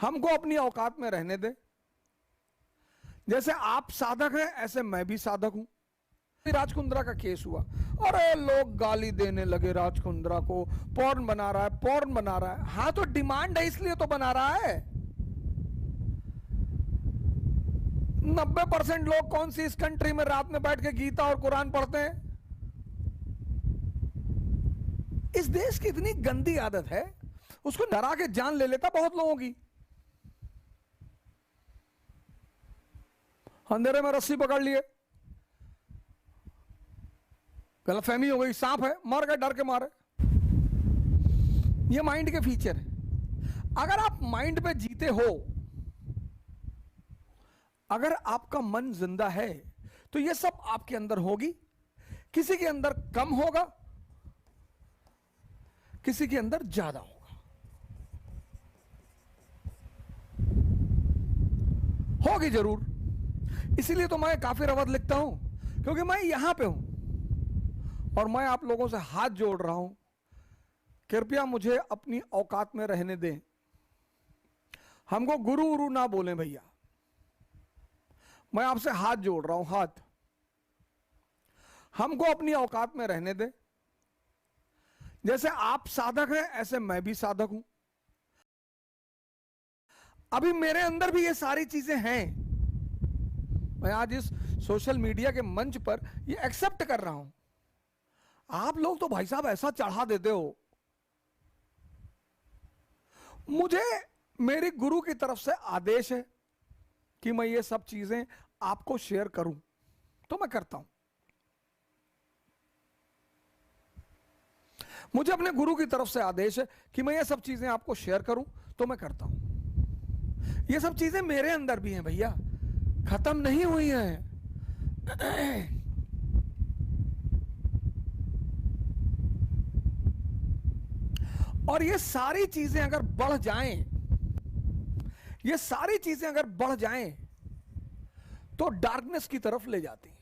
हमको अपनी औकात में रहने दे। जैसे आप साधक हैं ऐसे मैं भी साधक हूं। राज कुंद्रा का केस हुआ, अरे लोग गाली देने लगे राज कुंद्रा को, पॉर्न बना रहा है, पॉर्न बना रहा है। हाँ तो डिमांड है इसलिए तो बना रहा है। 90% लोग कौन सी इस कंट्री में रात में बैठ के गीता और कुरान पढ़ते हैं? इस देश की इतनी गंदी आदत है, उसको डरा के जान ले लेता बहुत लोगों की। अंधेरे में रस्सी पकड़ लिए, गलतफहमी हो गई, सांप है, मर गए डर के मारे। ये माइंड के फीचर है। अगर आप माइंड पे जीते हो, अगर आपका मन जिंदा है, तो ये सब आपके अंदर होगी। किसी के अंदर कम होगा, किसी के अंदर ज्यादा होगा। होगी जरूर। इसीलिए तो मैं काफिर अवध लिखता हूं, क्योंकि मैं यहां पे हूं और मैं आप लोगों से हाथ जोड़ रहा हूं, कृपया मुझे अपनी औकात में रहने दें। हमको गुरु उरु ना बोलें भैया, मैं आपसे हाथ जोड़ रहा हूं, हाथ। हमको अपनी औकात में रहने दें। जैसे आप साधक हैं ऐसे मैं भी साधक हूं। अभी मेरे अंदर भी ये सारी चीजें हैं। मैं आज इस सोशल मीडिया के मंच पर ये एक्सेप्ट कर रहा हूं। आप लोग तो भाई साहब ऐसा चढ़ा देते हो। मुझे मेरे गुरु की तरफ से आदेश है कि मैं ये सब चीजें आपको शेयर करूं, तो मैं करता हूं। मुझे अपने गुरु की तरफ से आदेश है कि मैं ये सब चीजें आपको शेयर करूं, तो मैं करता हूं। ये सब चीजें मेरे अंदर भी हैं भैया, खत्म नहीं हुई हैं। और ये सारी चीजें अगर बढ़ जाएं, ये सारी चीजें अगर बढ़ जाएं, तो डार्कनेस की तरफ ले जाती हैं।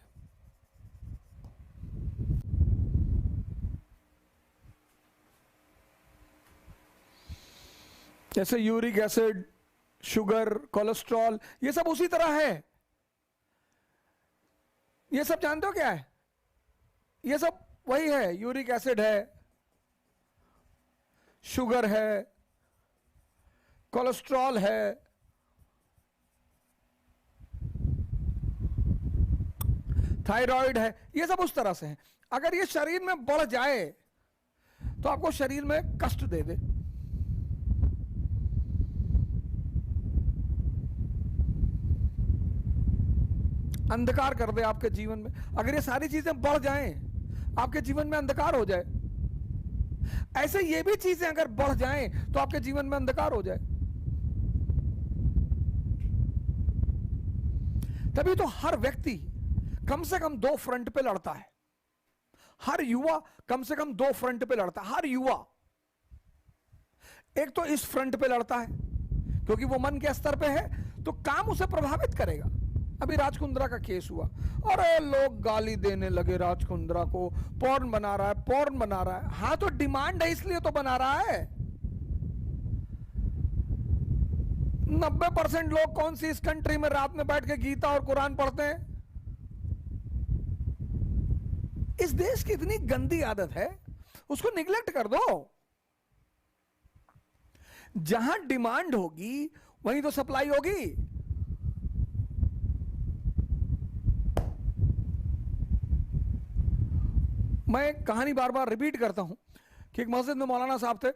जैसे यूरिक एसिड, शुगर, कोलेस्ट्रॉल, ये सब उसी तरह है। ये सब जानते हो क्या है? ये सब वही है। यूरिक एसिड है, शुगर है, कोलेस्ट्रॉल है, थायराइड है, ये सब उस तरह से है। अगर ये शरीर में बढ़ जाए तो आपको शरीर में कष्ट दे दे। अंधकार कर दे आपके जीवन में। अगर ये सारी चीजें बढ़ जाएं, आपके जीवन में अंधकार हो जाए। ऐसे ये भी चीजें अगर बढ़ जाएं तो आपके जीवन में अंधकार हो जाए। तभी तो हर व्यक्ति कम से कम 2 फ्रंट पे लड़ता है। हर युवा कम से कम 2 फ्रंट पे लड़ता है। हर युवा एक तो इस फ्रंट पे लड़ता है, क्योंकि वो मन के स्तर पे है, तो काम उसे प्रभावित करेगा। अभी राज कुंद्रा का केस हुआ, अरे लोग गाली देने लगे राज कुंद्रा को, पॉर्न बना रहा है, पॉर्न बना रहा है। हाँ तो डिमांड है इसलिए तो बना रहा है। 90% लोग कौन सी इस कंट्री में रात में बैठ के गीता और कुरान पढ़ते हैं? इस देश की इतनी गंदी आदत है, उसको निगलेक्ट कर दो। जहां डिमांड होगी वहीं तो सप्लाई होगी। मैं कहानी बार बार रिपीट करता हूं कि एक मस्जिद में मौलाना साहब थे,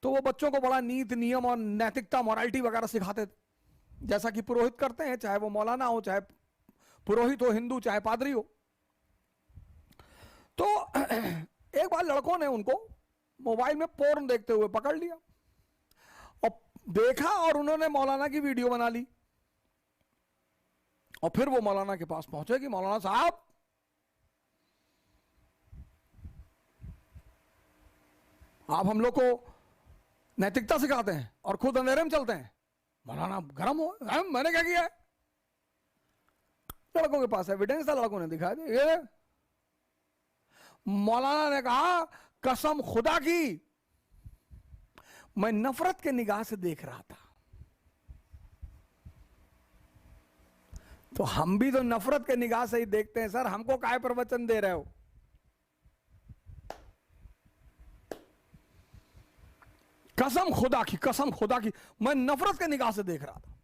तो वो बच्चों को बड़ा नीति नियम और नैतिकता, मोरालिटी वगैरह सिखाते थे, जैसा कि पुरोहित करते हैं, चाहे वो मौलाना हो, चाहे पुरोहित हो, हिंदू, चाहे पादरी हो। तो एक बार लड़कों ने उनको मोबाइल में पोर्न देखते हुए पकड़ लिया और देखा, और उन्होंने मौलाना की वीडियो बना ली। और फिर वो मौलाना के पास पहुंचे कि मौलाना साहब, आप हम लोग को नैतिकता सिखाते हैं और खुद अंधेरे में चलते हैं। मौलाना गरम हो, मैंने क्या किया है? लड़कों के पास एविडेंस था, लड़कों ने दिखा दिया। मौलाना ने कहा, कसम खुदा की, मैं नफरत के निगाह से देख रहा था। तो हम भी तो नफरत के निगाह से ही देखते हैं, सर हमको काहे प्रवचन दे रहे हो। कसम खुदा की, कसम खुदा की, मैं नफरत के निगाह से देख रहा था।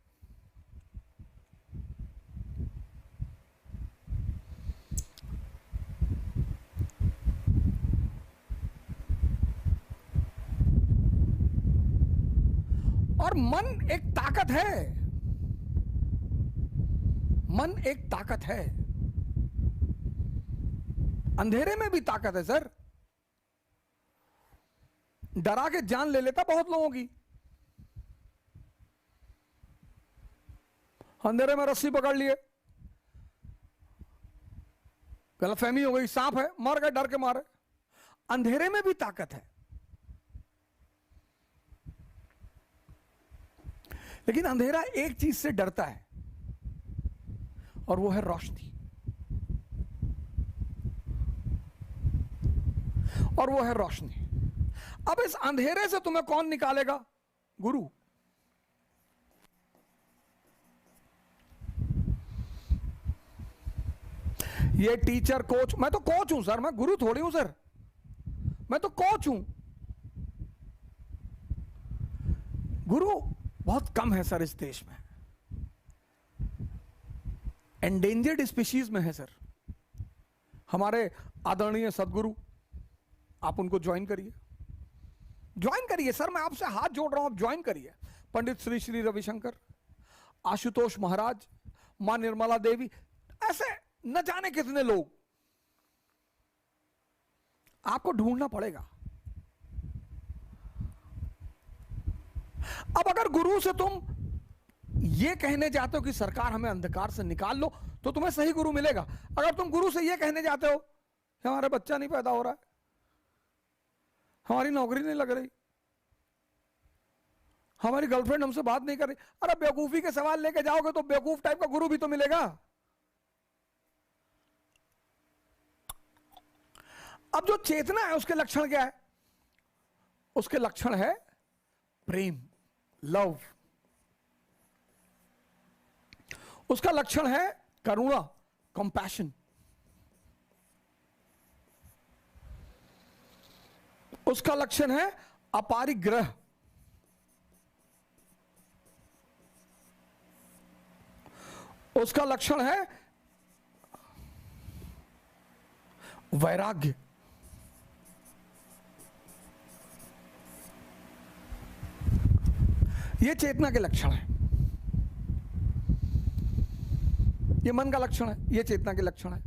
और मन एक ताकत है, मन एक ताकत है, अंधेरे में भी ताकत है सर। डरा के जान ले लेता बहुत लोगों की। अंधेरे में रस्सी पकड़ लिए, गलतफहमी हो गई, सांप है, मर गए डर के मारे। अंधेरे में भी ताकत है, लेकिन अंधेरा एक चीज से डरता है और वो है रोशनी, और वो है रोशनी। अब इस अंधेरे से तुम्हें कौन निकालेगा? गुरु। ये टीचर कोच, मैं तो कोच हूं सर, मैं गुरु थोड़ी हूं सर, मैं तो कोच हूं। गुरु बहुत कम है सर इस देश में, एंडेंजर्ड स्पीशीज में है सर। हमारे आदरणीय सदगुरु, आप उनको ज्वाइन करिए, ज्वाइन करिए सर, मैं आपसे हाथ जोड़ रहा हूं, आप ज्वाइन करिए। पंडित श्री श्री रविशंकर, आशुतोष महाराज, मां निर्मला देवी, ऐसे न जाने कितने लोग, आपको ढूंढना पड़ेगा। अब अगर गुरु से तुम ये कहने जाते हो कि सरकार हमें अंधकार से निकाल लो, तो तुम्हें सही गुरु मिलेगा। अगर तुम गुरु से ये कहने जाते हो कि हमारा बच्चा नहीं पैदा हो रहा है, हमारी नौकरी नहीं लग रही, हमारी गर्लफ्रेंड हमसे बात नहीं कर रही, अरे बेवकूफी के सवाल लेके जाओगे तो बेवकूफ टाइप का गुरु भी तो मिलेगा। अब जो चेतना है उसके लक्षण क्या है? उसके लक्षण है प्रेम, लव। उसका लक्षण है करुणा, कंपैशन। उसका लक्षण है अपारिग्रह। उसका लक्षण है वैराग्य। ये चेतना के लक्षण है, ये मन का लक्षण है, ये चेतना के लक्षण है।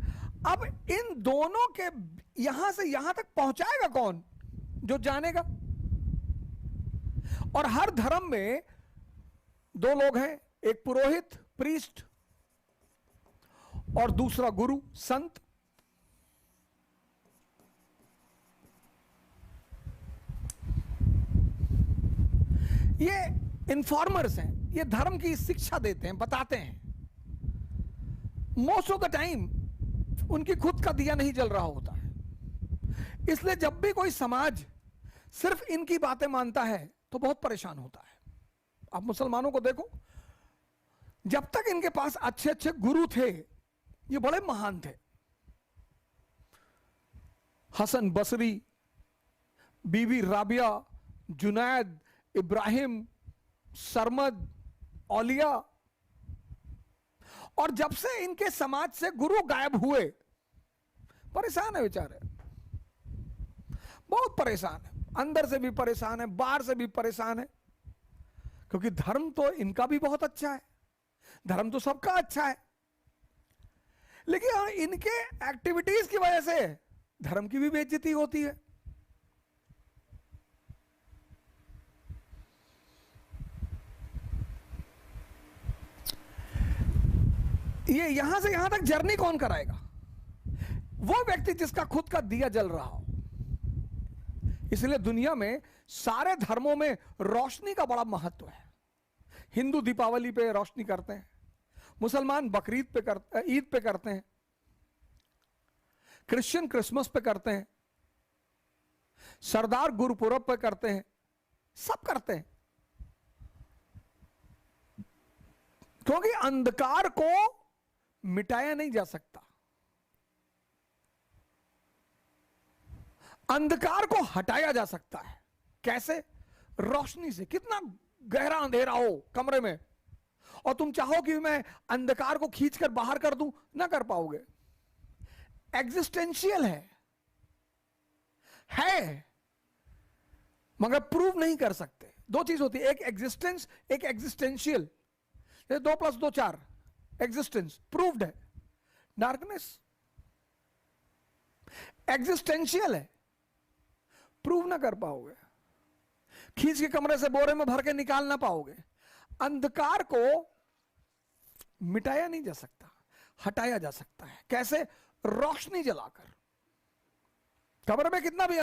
अब इन दोनों के यहां से यहां तक पहुंचाएगा कौन? जो जानेगा। और हर धर्म में दो लोग हैं, एक पुरोहित प्रीस्ट और दूसरा गुरु संत। ये इन्फॉर्मर्स हैं, ये धर्म की शिक्षा देते हैं, बताते हैं। मोस्ट ऑफ द टाइम उनकी खुद का दिया नहीं जल रहा होता है, इसलिए जब भी कोई समाज सिर्फ इनकी बातें मानता है तो बहुत परेशान होता है। आप मुसलमानों को देखो, जब तक इनके पास अच्छे अच्छे गुरु थे, ये बड़े महान थे, हसन बसरी, बीबी राबिया, जुनैद, इब्राहिम, सरमद, औलिया। और जब से इनके समाज से गुरु गायब हुए, परेशान है बेचारे, बहुत परेशान है, अंदर से भी परेशान है, बाहर से भी परेशान है। क्योंकि धर्म तो इनका भी बहुत अच्छा है, धर्म तो सबका अच्छा है, लेकिन इनके एक्टिविटीज की वजह से धर्म की भी बेइज्जती होती है। ये यहां से यहां तक जर्नी कौन कराएगा? वो व्यक्ति जिसका खुद का दिया जल रहा हो। इसलिए दुनिया में सारे धर्मों में रोशनी का बड़ा महत्व है। हिंदू दीपावली पे रोशनी करते हैं, मुसलमान बकरीद पे करते, ईद पे करते हैं, क्रिश्चियन क्रिसमस पे करते हैं, सरदार गुरुपुरब पे करते हैं, सब करते हैं। क्योंकि अंधकार को मिटाया नहीं जा सकता। अंधकार को हटाया जा सकता है। कैसे? रोशनी से। कितना गहरा अंधेरा हो कमरे में और तुम चाहो कि मैं अंधकार को खींचकर बाहर कर दूं, ना कर पाओगे। एग्जिस्टेंशियल है मगर प्रूव नहीं कर सकते। दो चीज होती है, एक एग्जिस्टेंस, एक एग्जिस्टेंशियल। 2 + 2 4, एग्जिस्टेंस प्रूव्ड है। डार्कनेस एग्जिस्टेंशियल है, प्रूव ना कर पाओगे। खींच के कमरे से बोरे में भर के निकाल ना पाओगे। अंधकार को मिटाया नहीं जा सकता, हटाया जा सकता है। कैसे? रोशनी जलाकर। कमरे में कितना भी